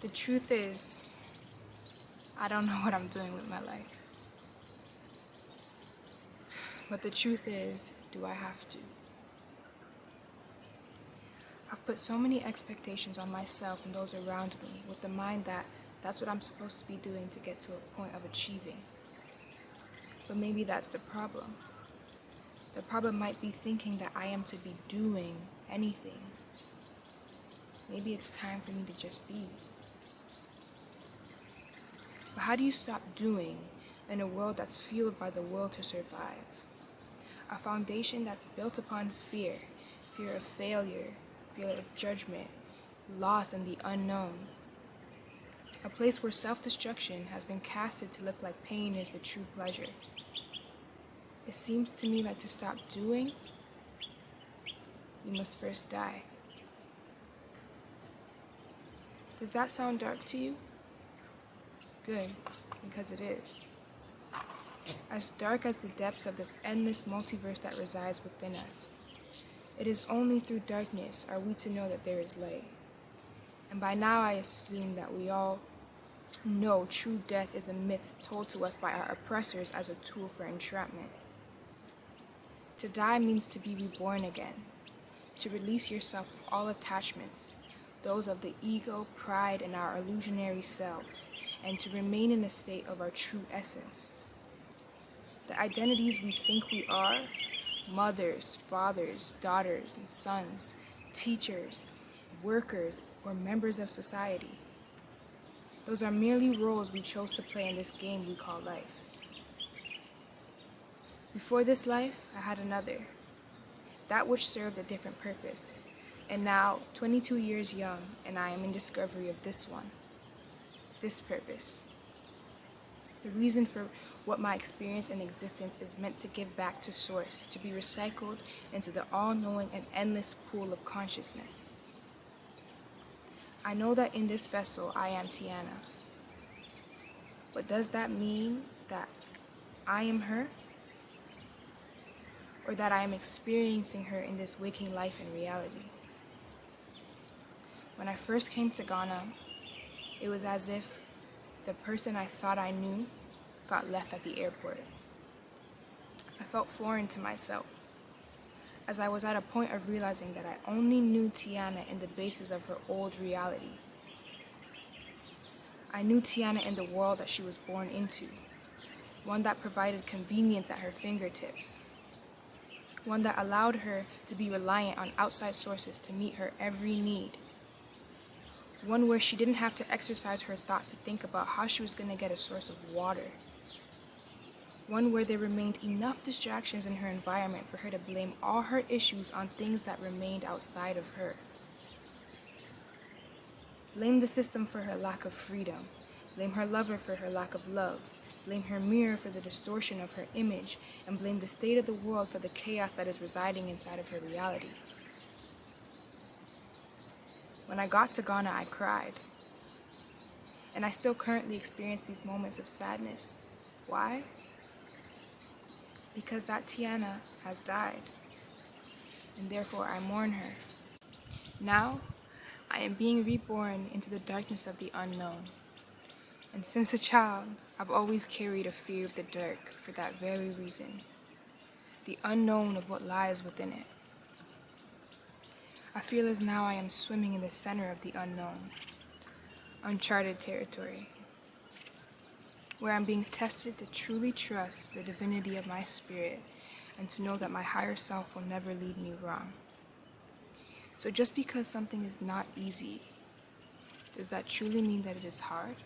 The truth is, I don't know what I'm doing with my life. But the truth is, do I have to? I've put so many expectations on myself and those around me with the mind that that's what I'm supposed to be doing to get to a point of achieving. But maybe that's the problem. The problem might be thinking that I am to be doing anything. Maybe it's time for me to just be. But how do you stop doing in a world that's fueled by the will to survive? A foundation that's built upon fear, fear of failure, fear of judgment, loss in the unknown. A place where self-destruction has been casted to look like pain is the true pleasure. It seems to me like to stop doing, you must first die. Does that sound dark to you? Good, because it is. As dark as the depths of this endless multiverse that resides within us. It is only through darkness are we to know that there is light. And by now I assume that we all know true death is a myth told to us by our oppressors as a tool for entrapment. To die means to be reborn again, to release yourself of all attachments, those of the ego, pride, and our illusionary selves, and to remain in a state of our true essence. The identities we think we are, mothers, fathers, daughters, and sons, teachers, workers, or members of society. Those are merely roles we chose to play in this game we call life. Before this life, I had another, that which served a different purpose. And now, 22 years young, and I am in discovery of this one, this purpose. The reason for what my experience and existence is meant to give back to source, to be recycled into the all-knowing and endless pool of consciousness. I know that in this vessel I am Tiana. But does that mean that I am her? Or that I am experiencing her in this waking life in reality? When I first came to Ghana, it was as if the person I thought I knew got left at the airport. I felt foreign to myself, as I was at a point of realizing that I only knew Tiana in the basis of her old reality. I knew Tiana in the world that she was born into, one that provided convenience at her fingertips, one that allowed her to be reliant on outside sources to meet her every need, one where she didn't have to exercise her thought to think about how she was going to get a source of water, one where there remained enough distractions in her environment for her to blame all her issues on things that remained outside of her. Blame the system for her lack of freedom, blame her lover for her lack of love, blame her mirror for the distortion of her image, and blame the state of the world for the chaos that is residing inside of her reality. When I got to Ghana, I cried. And I still currently experience these moments of sadness. Why? Because that Tiana has died, and therefore I mourn her. Now, I am being reborn into the darkness of the unknown. And since a child, I've always carried a fear of the dark for that very reason. The unknown of what lies within it. I feel as now I am swimming in the center of the unknown, uncharted territory, where I'm being tested to truly trust the divinity of my spirit and to know that my higher self will never lead me wrong. So just because something is not easy, does that truly mean that it is hard?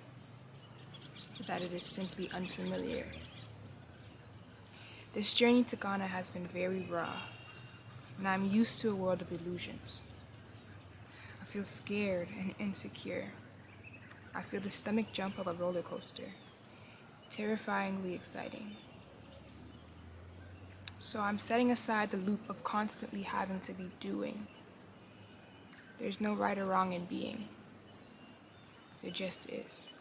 Or that it is simply unfamiliar? This journey to Ghana has been very raw, and I'm used to a world of illusions. I feel scared and insecure. I feel the stomach jump of a roller coaster, terrifyingly exciting. So I'm setting aside the loop of constantly having to be doing. There's no right or wrong in being. There just is.